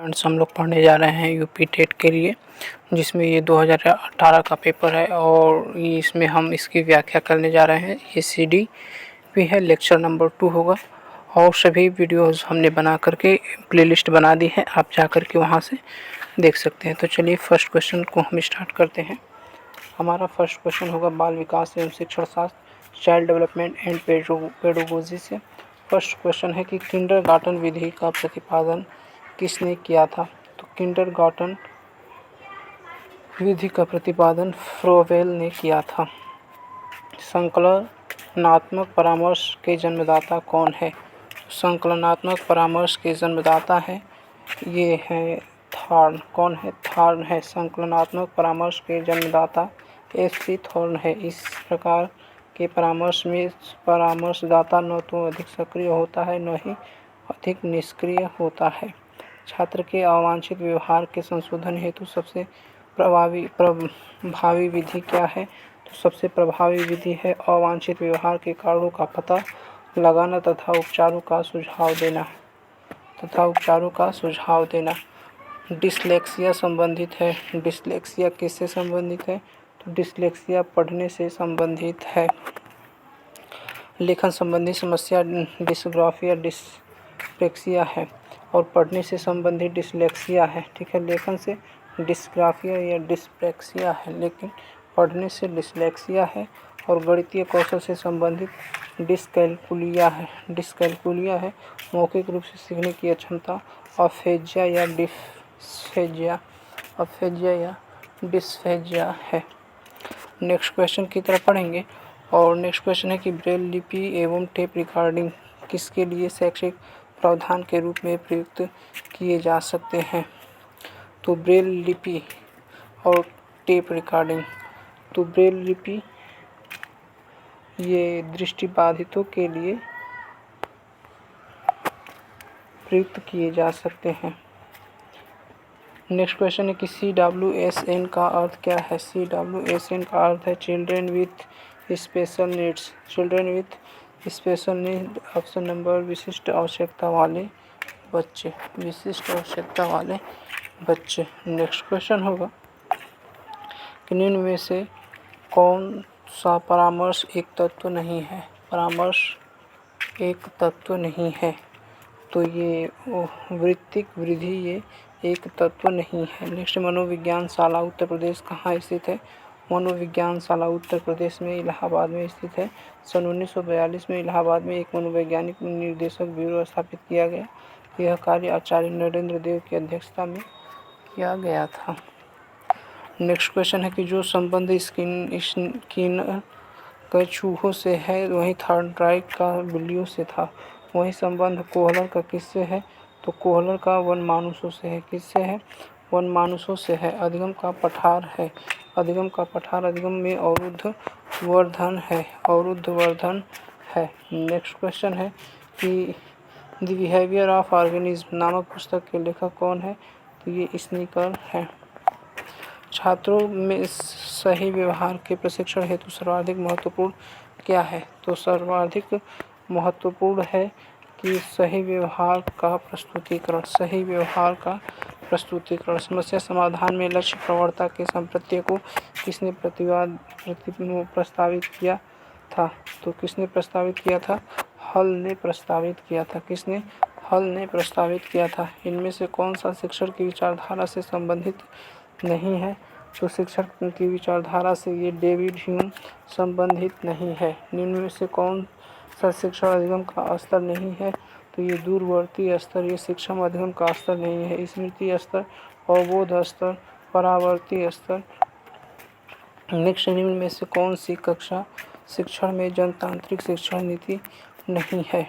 Friends, हम लोग पढ़ने जा रहे हैं यूपी टेट के लिए, जिसमें ये 2018 का पेपर है और इसमें हम इसकी व्याख्या करने जा रहे हैं। ये सीडी भी है, लेक्चर नंबर 2 होगा और सभी वीडियोस हमने बना करके प्लेलिस्ट बना दी है, आप जा कर के वहाँ से देख सकते हैं। तो चलिए फर्स्ट क्वेश्चन को हम स्टार्ट करते हैं। हमारा फर्स्ट क्वेश्चन होगा बाल विकास एवं शिक्षण शास्त्र, चाइल्ड डेवलपमेंट एंड पेडोगोजी से। फर्स्ट क्वेश्चन है कि किंडरगार्टन विधि का प्रतिपादन किसने किया था? तो किंडरगार्टन विधि का प्रतिपादन फ्रोवेल ने किया था। संकलनात्मक परामर्श के जन्मदाता कौन है? संकलनात्मक परामर्श के जन्मदाता है ये है थॉर्न। कौन है? थॉर्न है। संकलनात्मक परामर्श के जन्मदाता एफ.सी. थॉर्न है। इस प्रकार के परामर्श में परामर्शदाता न तो अधिक सक्रिय होता है न ही अधिक निष्क्रिय होता है। छात्र के अवांछित व्यवहार के संशोधन हेतु सबसे प्रभावी विधि क्या है? तो सबसे प्रभावी विधि है अवांछित व्यवहार के कारणों का पता लगाना तथा उपचारों का सुझाव देना। डिसलेक्सिया संबंधित है। डिसलेक्सिया किससे संबंधित है? तो डिसलेक्सिया पढ़ने से संबंधित है। लेखन संबंधी समस्या डिस्ग्राफिया डिस्प्लेक्सिया है और पढ़ने से संबंधित डिसलेक्सिया है। ठीक है, लेखन से डिस्ग्राफिया या डिस्प्लेक्सिया है, लेकिन पढ़ने से डिसलेक्सिया है। और गणितीय कौशल से संबंधित डिस्कैल्कुलिया है। मौखिक रूप से सीखने की अक्षमता अफेजिया या डिस्फेजिया है। नेक्स्ट क्वेश्चन की तरफ पढ़ेंगे और नेक्स्ट क्वेश्चन है कि ब्रेल लिपि एवं टेप रिकॉर्डिंग किसके लिए शैक्षिक प्रावधान के रूप में प्रयुक्त किए जा सकते हैं? तो ब्रेल लिपि और टेप रिकॉर्डिंग। तो ब्रेल लिपि ये दृष्टिबाधितों के लिए प्रयुक्त किए जा सकते हैं। नेक्स्ट क्वेश्चन है कि CWSN का अर्थ क्या है? CWSN का अर्थ है children with special needs. Option number विशिष्ट आवश्यकता वाले बच्चे। नेक्स्ट क्वेश्चन होगा कि निम्न में से कौन सा परामर्श एक तत्व नहीं है? परामर्श एक तत्व नहीं है, तो ये वृत्तिक वृद्धि ये एक तत्व नहीं है। नेक्स्ट, मनोविज्ञान शाला उत्तर प्रदेश कहाँ स्थित है? मनोविज्ञान शाला उत्तर प्रदेश में इलाहाबाद में स्थित है। सन 1942 में इलाहाबाद में एक मनोवैज्ञानिक निर्देशक ब्यूरो स्थापित किया गया। यह कार्य आचार्य नरेंद्र देव की अध्यक्षता में किया गया था। नेक्स्ट क्वेश्चन है कि जो संबंध स्किनर के चूहों से है वहीं थॉर्नडाइक का बिल्लियों से था। वही संबंध कोहलर का किससे है? तो कोहलर का वनमानुषों से है। किससे है? वनमानुषों से है। अधिगम का पठार है। अधिगम में अवरुद्ध वर्धन है। नेक्स्ट क्वेश्चन है कि द बिहेवियर ऑफ ऑर्गेनिज्म नामक पुस्तक के लेखक कौन है? तो ये स्नीकर है। छात्रों में सही व्यवहार के प्रशिक्षण हेतु सर्वाधिक महत्वपूर्ण क्या है? तो सर्वाधिक महत्वपूर्ण है कि सही व्यवहार का प्रस्तुतिकरण। समस्या समाधान में लक्ष्य प्रवणता के संप्रत्यय को किसने प्रस्तावित किया था? तो किसने प्रस्तावित किया था? हल ने प्रस्तावित किया था। किसने? हल ने प्रस्तावित किया था। इनमें से कौन सा शिक्षण की विचारधारा से संबंधित नहीं है? तो शिक्षण की विचारधारा से ये डेविड ह्यूम संबंधित नहीं है। निम्न में से कौन सा शिक्षण अधिगम का स्तर नहीं है? तो ये दूरवर्ती स्तर, ये शिक्षण अधिगम का स्तर नहीं है। स्मृति स्तर, अवबोध स्तर, परावर्ती स्तर। नेक्स्ट, निम्न में से कौन सी कक्षा शिक्षण में जनतांत्रिक शिक्षण नीति नहीं है?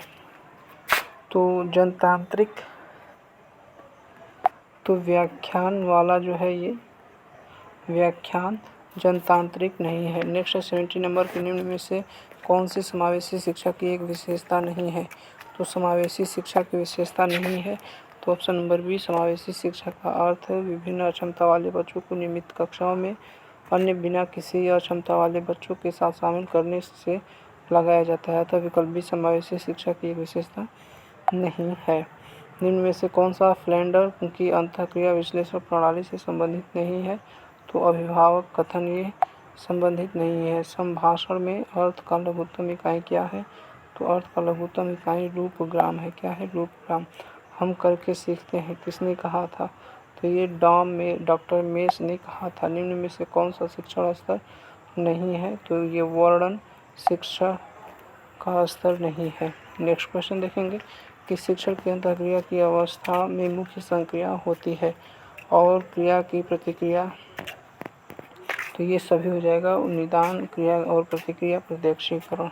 तो जनतांत्रिक, तो व्याख्यान वाला जो है ये व्याख्यान जनतांत्रिक नहीं है। नेक्स्ट 70 नंबर के निम्न में से कौन सी समावेशी शिक्षा की एक विशेषता नहीं है? तो समावेशी शिक्षा की विशेषता नहीं है, तो ऑप्शन नंबर बी समावेशी शिक्षा का अर्थ विभिन्न अक्षमता वाले बच्चों को नियमित कक्षाओं में अन्य बिना किसी अक्षमता वाले बच्चों के साथ शामिल करने से लगाया जाता है। तो विकल्प बी समावेशी शिक्षा की एक विशेषता नहीं है। निम्न में से कौन सा फ्लेंडर की अंतःक्रिया विश्लेषण प्रणाली से संबंधित नहीं है? तो अभिभावक कथन ये संबंधित नहीं है। संभाषण में अर्थ का लघुत्तम इकाई क्या है? तो अर्थ का लघुत्तम इकाई रूपग्राम है। क्या है? रूपग्राम। हम करके सीखते हैं किसने कहा था? तो ये डॉक्टर मेस ने कहा था। निम्न में से कौन सा शिक्षण स्तर नहीं है? तो ये वर्णन शिक्षा का स्तर नहीं है। नेक्स्ट क्वेश्चन देखेंगे कि शिक्षण की अंतःक्रिया की अवस्था में मुख्य संक्रिया होती है और क्रिया की प्रतिक्रिया, तो ये सभी हो जाएगा निदान क्रिया और प्रतिक्रिया प्रत्यक्षीकरण।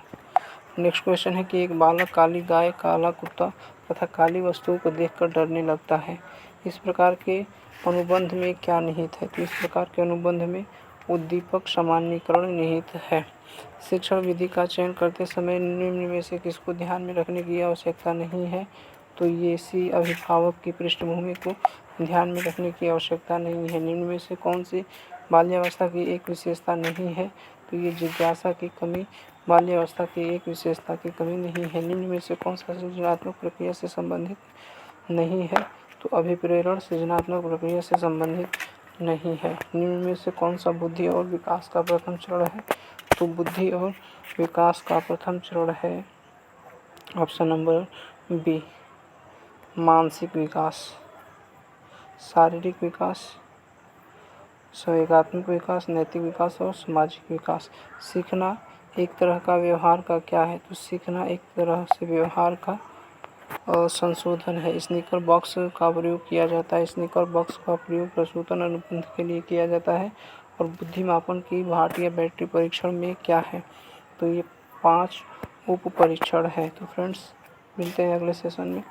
नेक्स्ट क्वेश्चन है कि एक बालक काली गाय, काला कुत्ता तथा काली वस्तुओं को देखकर डरने लगता है। इस प्रकार के अनुबंध में क्या निहित है? तो इस प्रकार के अनुबंध में उद्दीपक सामान्यीकरण निहित है। शिक्षण विधि का चयन करते समय निम्न में से किसको ध्यान में रखने की आवश्यकता नहीं है? तो ये सी अभिभावक की पृष्ठभूमि को ध्यान में रखने की आवश्यकता नहीं है। निम्न में से कौन सी बाल्यावस्था की एक विशेषता नहीं है? तो ये जिज्ञासा की कमी बाल्यावस्था की एक विशेषता की कमी नहीं है। निम्न में से कौन सा सृजनात्मक प्रक्रिया से संबंधित नहीं है? तो अभिप्रेरण सृजनात्मक प्रक्रिया से संबंधित नहीं है। निम्न में से कौन सा बुद्धि और विकास का प्रथम चरण है? तो बुद्धि और विकास का प्रथम चरण है ऑप्शन नंबर बी, मानसिक विकास, शारीरिक विकास, संवेगात्मक विकास, नैतिक विकास और सामाजिक विकास। सीखना एक तरह का व्यवहार का क्या है? तो सीखना एक तरह से व्यवहार का संशोधन है। स्नीकर बॉक्स का प्रयोग किया जाता है। स्नीकर बॉक्स का प्रयोग प्रसूतन अनुबंध के लिए किया जाता है। और बुद्धिमापन की भाट या बैटरी परीक्षण में क्या है? तो ये 5 उप परीक्षण है। तो फ्रेंड्स मिलते हैं अगले सेशन में।